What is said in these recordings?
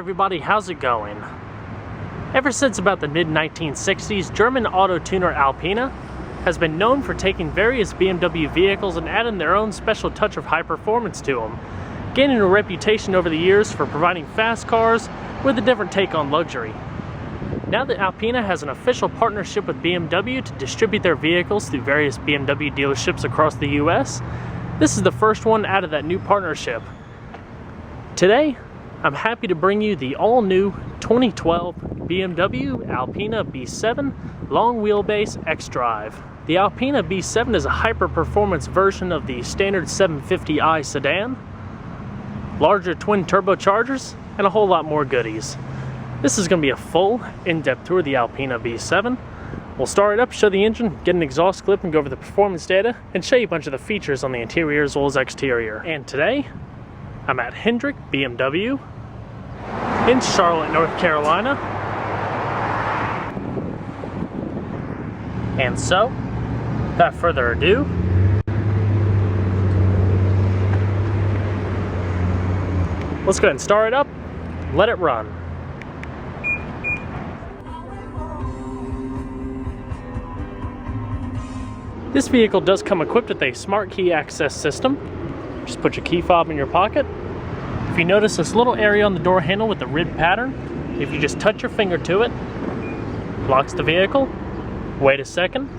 Hey everybody, how's it going? Ever since about the mid-1960s, German auto tuner Alpina has been known for taking various BMW vehicles and adding their own special touch of high performance to them, gaining a reputation over the years for providing fast cars with a different take on luxury. Now that Alpina has an official partnership with BMW to distribute their vehicles through various BMW dealerships across the US, this is the first one out of that new partnership. Today, I'm happy to bring you the all-new 2012 BMW Alpina B7 long wheelbase X-Drive. The Alpina B7 is a hyper-performance version of the standard 750i sedan, larger twin turbochargers, and a whole lot more goodies. This is going to be a full, in-depth tour of the Alpina B7. We'll start it up, show the engine, get an exhaust clip, and go over the performance data, and show you a bunch of the features on the interior as well as exterior. And today, I'm at Hendrick BMW in Charlotte, North Carolina. And so, without further ado, let's go ahead and start it up, let it run. This vehicle does come equipped with a smart key access system. Just put your key fob in your pocket. If you notice this little area on the door handle with the rib pattern, if you just touch your finger to it, locks the vehicle. Wait a second,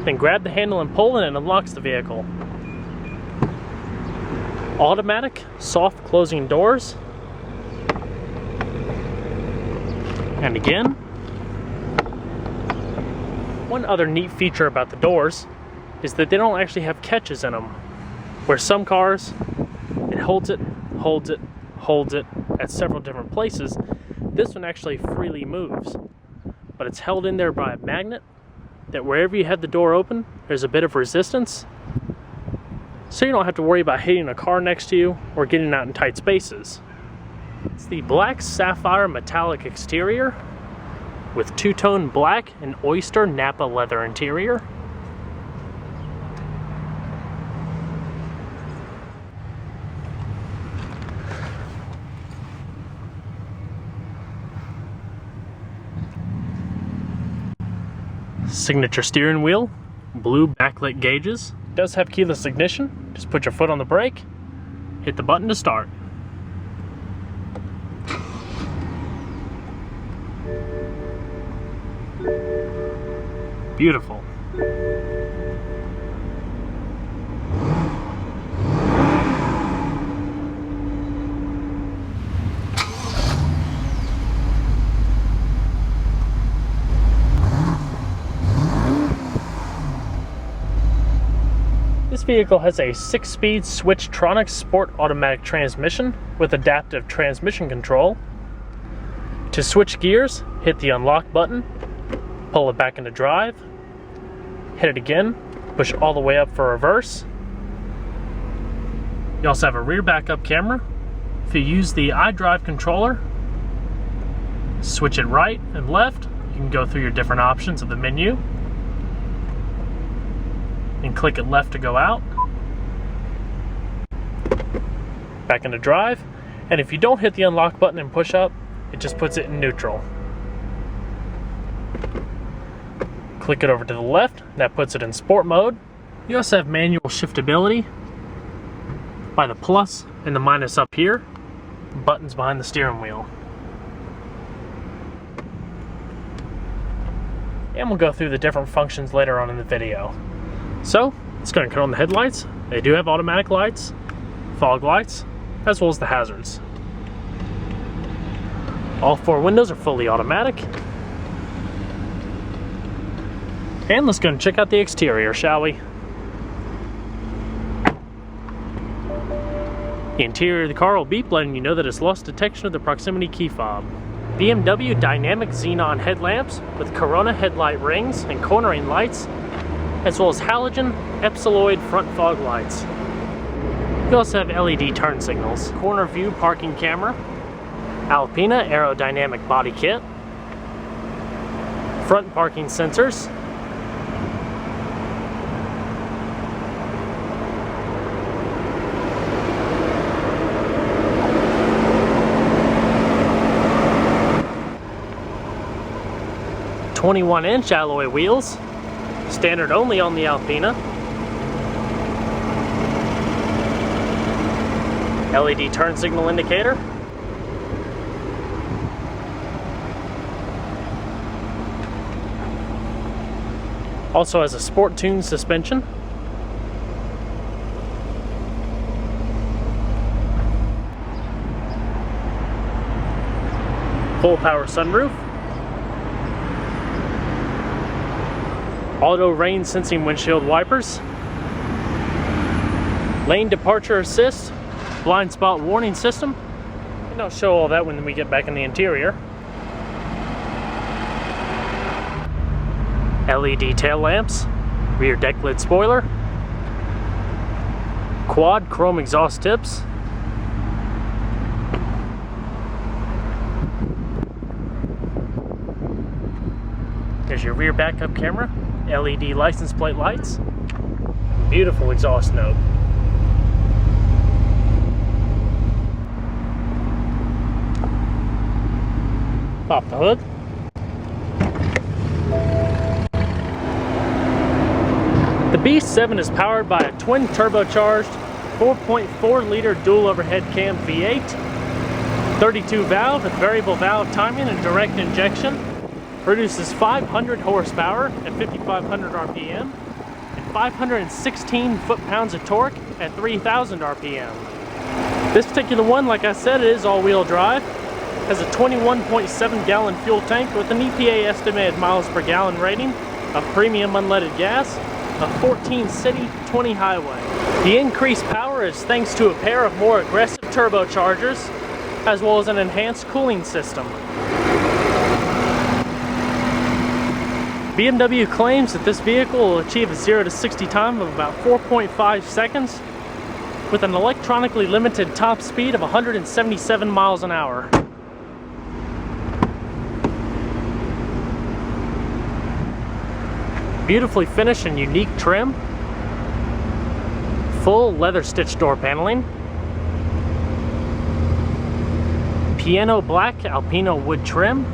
then grab the handle and pull, and it unlocks the vehicle. Automatic, soft closing doors. And again. One other neat feature about the doors is that they don't actually have catches in them. Where some cars, it holds it at several different places. This one actually freely moves, but it's held in there by a magnet that wherever you have the door open, there's a bit of resistance, so you don't have to worry about hitting a car next to you or getting out in tight spaces. It's the black sapphire metallic exterior with two-tone black and oyster Napa leather interior. Signature steering wheel, blue backlit gauges. It does have keyless ignition. Just put your foot on the brake, hit the button to start. Beautiful. This vehicle has a 6-speed Switchtronic Sport automatic transmission with adaptive transmission control. To switch gears, hit the unlock button, pull it back into drive, hit it again, push all the way up for reverse. You also have a rear backup camera. If you use the iDrive controller, switch it right and left, you can go through your different options of the menu and click it left to go out, back into drive, and if you don't hit the unlock button and push up, it just puts it in neutral. Click it over to the left, that puts it in sport mode. You also have manual shiftability by the plus and the minus up here, buttons behind the steering wheel. And we'll go through the different functions later on in the video. So, let's go ahead and cut on the headlights. They do have automatic lights, fog lights, as well as the hazards. All 4 windows are fully automatic. And let's go and check out the exterior, shall we? The interior of the car will beep, letting you know that it's lost detection of the proximity key fob. BMW dynamic xenon headlamps with Corona headlight rings and cornering lights, as well as halogen epsiloid front fog lights. You also have LED turn signals, corner view parking camera, Alpina aerodynamic body kit, front parking sensors, 21-inch alloy wheels, standard only on the Alpina. LED turn signal indicator. Also has a sport tune suspension. Full power sunroof. Auto rain sensing windshield wipers. Lane departure assist. Blind spot warning system. And I'll show all that when we get back in the interior. LED tail lamps. Rear deck lid spoiler. Quad chrome exhaust tips. There's your rear backup camera, LED license plate lights, beautiful exhaust note. Pop the hood. The B7 is powered by a twin turbocharged 4.4-liter dual overhead cam V8, 32 valve with variable valve timing and direct injection. Produces 500 horsepower at 5,500 RPM and 516 foot-pounds of torque at 3,000 RPM. This particular one, like I said, is all-wheel drive. Has a 21.7 gallon fuel tank with an EPA estimated miles per gallon rating of premium unleaded gas, a 14 city, 20 highway. The increased power is thanks to a pair of more aggressive turbochargers, as well as an enhanced cooling system. BMW claims that this vehicle will achieve a 0 to 60 time of about 4.5 seconds with an electronically limited top speed of 177 miles an hour. Beautifully finished and unique trim. Full leather stitched door paneling. Piano black Alpina wood trim.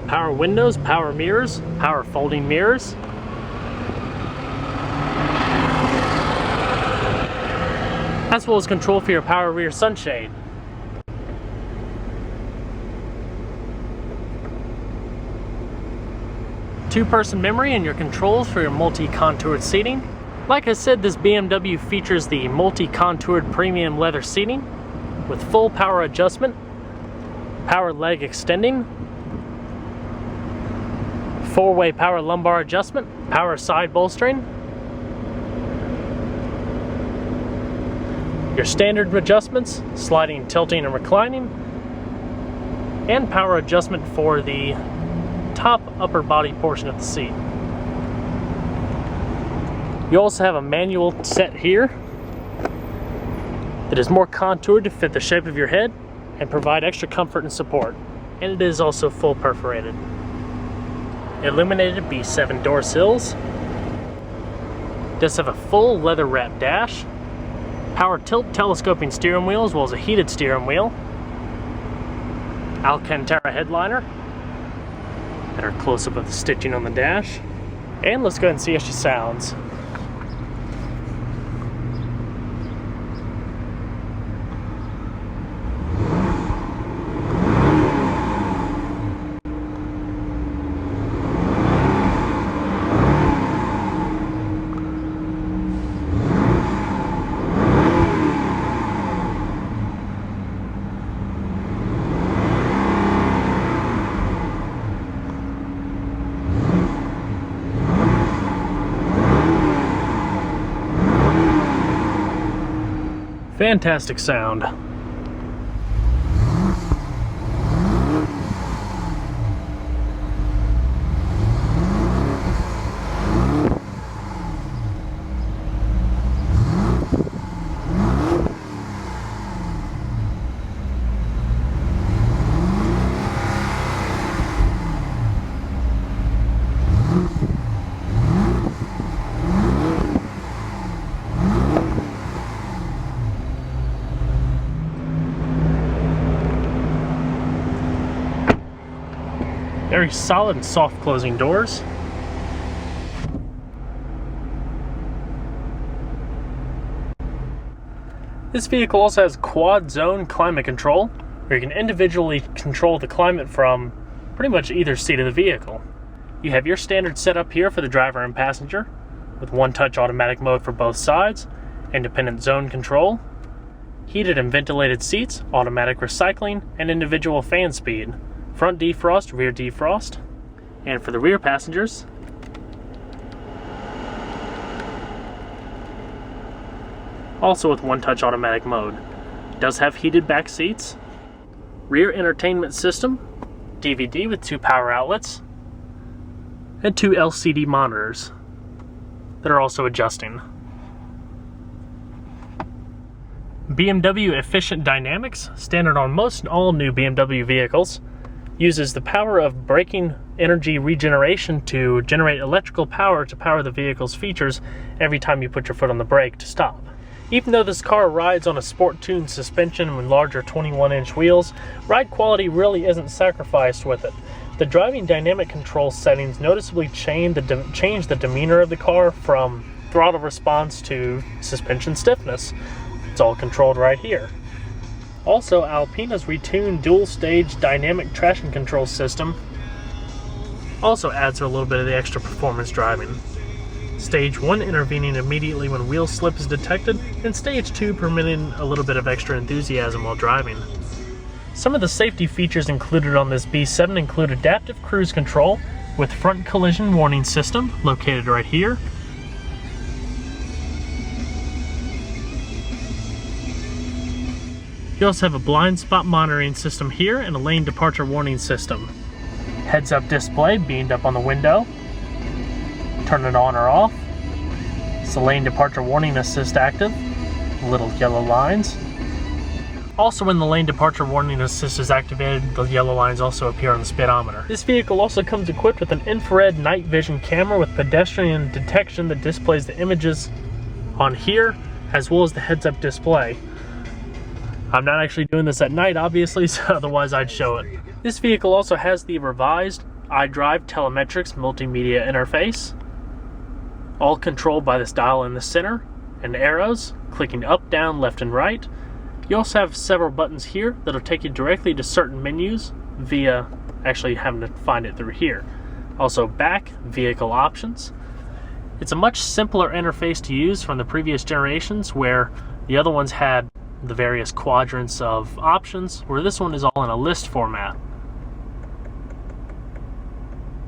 Power windows, power mirrors, power folding mirrors. As well as control for your power rear sunshade. Two-person memory and your controls for your multi-contoured seating. Like I said, this BMW features the multi-contoured premium leather seating with full power adjustment, power leg extending, four-way power lumbar adjustment, power side bolstering, your standard adjustments, sliding, tilting, and reclining, and power adjustment for the top upper body portion of the seat. You also have a manual set here that is more contoured to fit the shape of your head and provide extra comfort and support. And it is also full perforated. Illuminated B7 door sills. Does have a full leather wrapped dash, power tilt telescoping steering wheel as well as a heated steering wheel, Alcantara headliner, better close up of the stitching on the dash, and let's go ahead and see how she sounds. Fantastic sound. Very solid and soft closing doors. This vehicle also has quad zone climate control, where you can individually control the climate from pretty much either seat of the vehicle. You have your standard setup here for the driver and passenger, with one-touch automatic mode for both sides, independent zone control, heated and ventilated seats, automatic recycling, and individual fan speed, front defrost, rear defrost. And for the rear passengers, also with one-touch automatic mode. It does have heated back seats, rear entertainment system, DVD with 2 power outlets, and 2 LCD monitors that are also adjusting. BMW Efficient Dynamics, standard on most and all new BMW vehicles, uses the power of braking energy regeneration to generate electrical power to power the vehicle's features every time you put your foot on the brake to stop. Even though this car rides on a sport-tuned suspension with larger 21-inch wheels, ride quality really isn't sacrificed with it. The driving dynamic control settings noticeably change the demeanor of the car from throttle response to suspension stiffness. It's all controlled right here. Also, Alpina's retuned dual-stage dynamic traction control system also adds a little bit of the extra performance driving. Stage 1 intervening immediately when wheel slip is detected, and Stage 2 permitting a little bit of extra enthusiasm while driving. Some of the safety features included on this B7 include adaptive cruise control with front collision warning system located right here. You also have a blind spot monitoring system here and a lane departure warning system. Heads-up display beamed up on the window. Turn it on or off. It's the lane departure warning assist active. Little yellow lines. Also, when the lane departure warning assist is activated, the yellow lines also appear on the speedometer. This vehicle also comes equipped with an infrared night vision camera with pedestrian detection that displays the images on here, as well as the heads-up display. I'm not actually doing this at night, obviously, so otherwise I'd show it. This vehicle also has the revised iDrive Telemetrics multimedia interface, all controlled by this dial in the center, and arrows, clicking up, down, left, and right. You also have several buttons here that'll take you directly to certain menus via actually having to find it through here. Also back, vehicle options. It's a much simpler interface to use from the previous generations where the other ones had the various quadrants of options, where this one is all in a list format.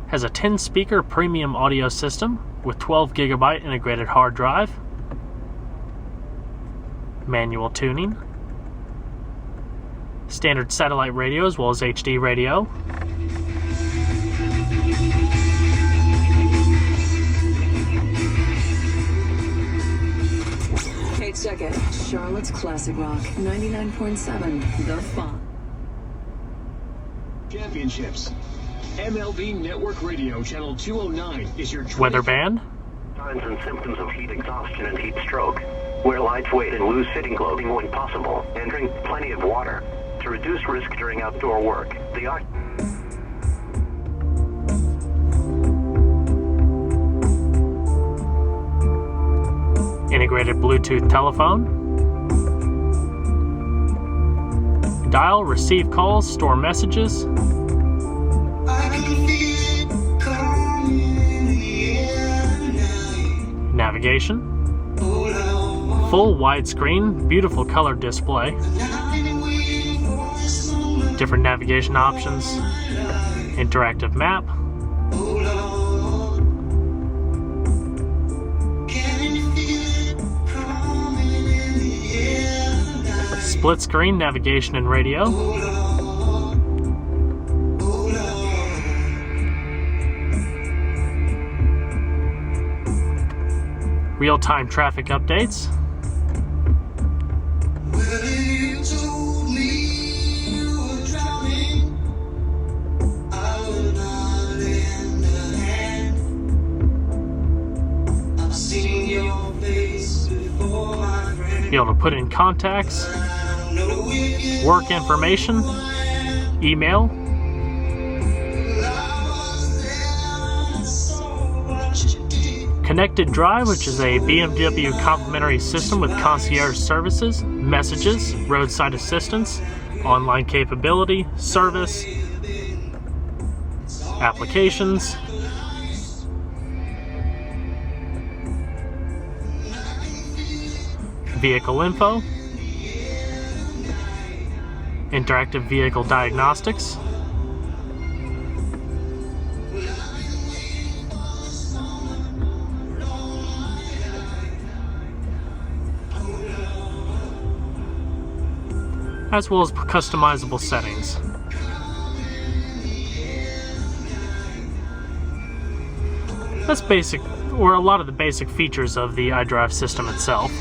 Has a 10-speaker premium audio system with 12GB integrated hard drive, manual tuning, standard satellite radio as well as HD radio, Check it. Charlotte's Classic Rock 99.7 The Fun. Championships. MLB Network Radio Channel 209 is your weather band. Signs and symptoms of heat exhaustion and heat stroke. Wear lightweight and loose fitting clothing when possible, and drink plenty of water to reduce risk during outdoor work. Integrated Bluetooth telephone. Dial, receive calls, store messages. Navigation. Full widescreen, beautiful color display. Different navigation options. Interactive map. Split screen navigation and radio. Real-time traffic updates. Be able to put in contacts, work information, email, Connected Drive, which is a BMW complimentary system with concierge services, messages, roadside assistance, online capability, service, applications, vehicle info, interactive vehicle diagnostics, as well as customizable settings. That's basic, or a lot of the basic features of the iDrive system itself.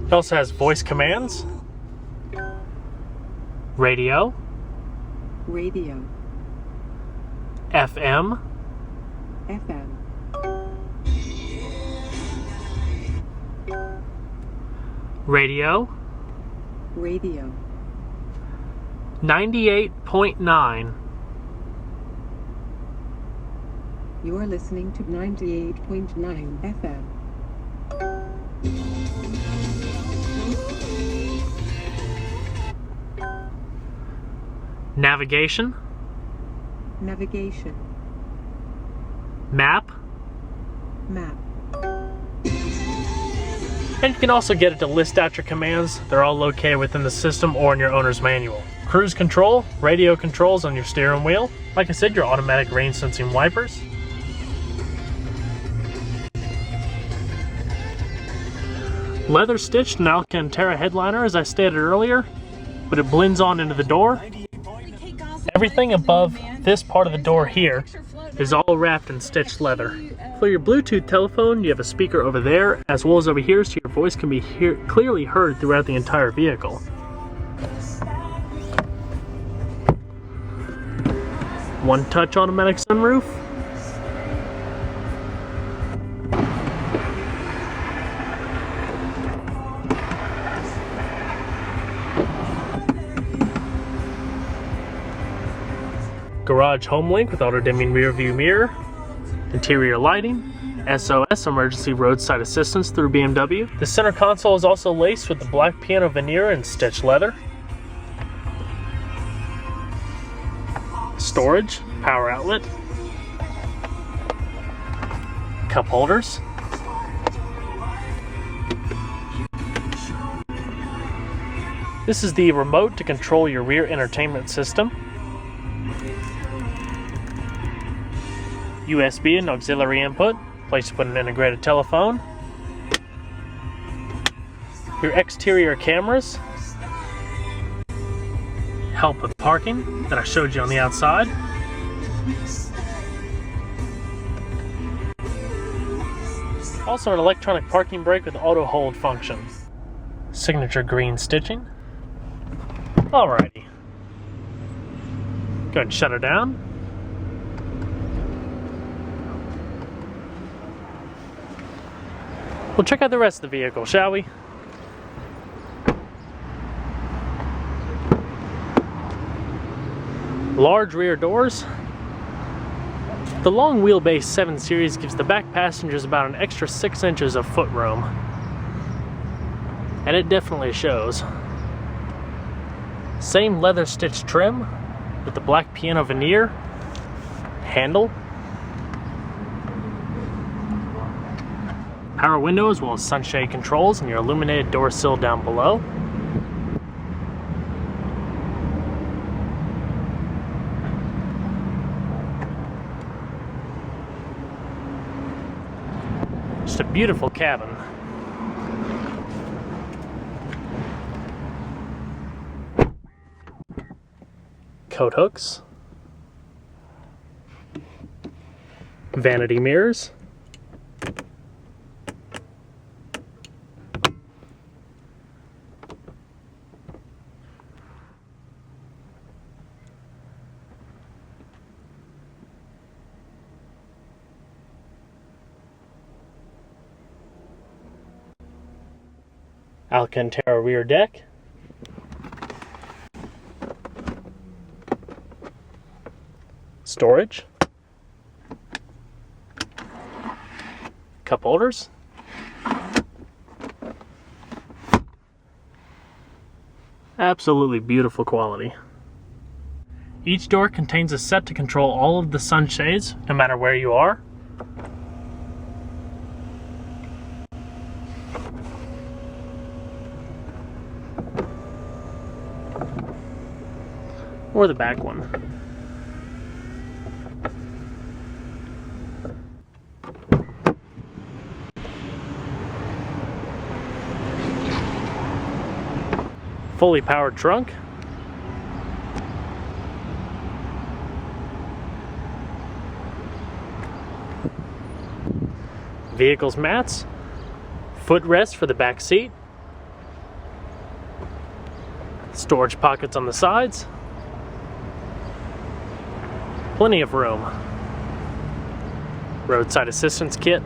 It also has voice commands, radio, FM, radio, 98.9. You are listening to 98.9 FM. Navigation, map, and you can also get it to list out your commands. They're all located within the system or in your owner's manual. Cruise control, radio controls on your steering wheel. Like I said, your automatic rain sensing wipers. Leather stitched and Alcantara headliner, as I stated earlier, but it blends on into the door. Everything above this part of the door here is all wrapped in stitched leather. For your Bluetooth telephone, you have a speaker over there, as well as over here, so your voice can be clearly heard throughout the entire vehicle. One-touch automatic sunroof. Garage home link with auto-dimming rear view mirror, interior lighting, SOS emergency roadside assistance through BMW. The center console is also laced with the black piano veneer and stitched leather. Storage, power outlet, cup holders, this is the remote to control your rear entertainment system. USB and auxiliary input, place to put an integrated telephone. Your exterior cameras help with parking that I showed you on the outside. Also an electronic parking brake with auto hold function. Signature green stitching. Alrighty. Go ahead and shut her down. We'll check out the rest of the vehicle, shall we? Large rear doors. The long wheelbase 7 Series gives the back passengers about an extra 6 inches of footroom. And it definitely shows. Same leather stitched trim with the black piano veneer, handle, power window as well as sunshade controls and your illuminated door sill down below. Just a beautiful cabin. Coat hooks, vanity mirrors, Alcantara rear deck, storage, cup holders. Absolutely beautiful quality. Each door contains a set to control all of the sunshades, no matter where you are. Or the back one. Fully powered trunk. Vehicle's mats. Footrest for the back seat. Storage pockets on the sides. Plenty of room. Roadside assistance kit.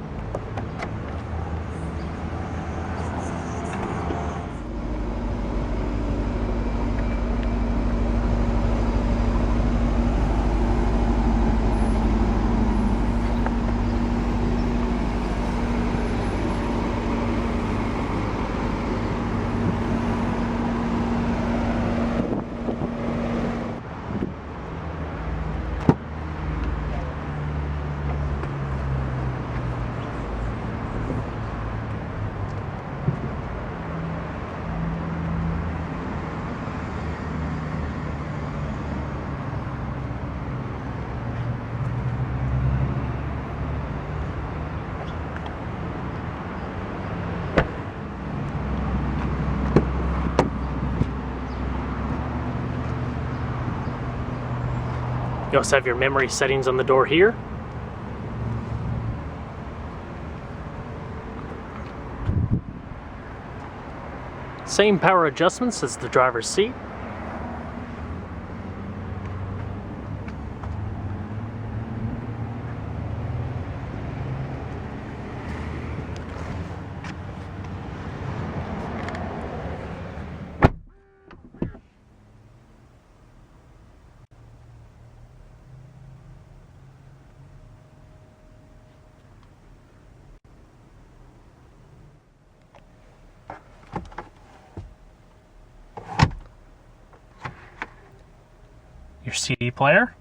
You also have your memory settings on the door here. Same power adjustments as the driver's seat. Your CD player.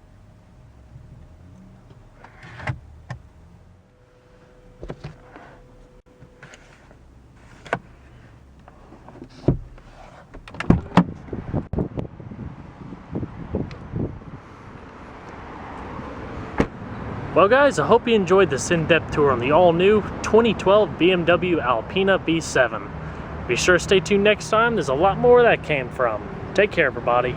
Well guys, I hope you enjoyed this in-depth tour on the all-new 2012 BMW Alpina B7. Be sure to stay tuned next time, there's a lot more where that came from. Take care everybody.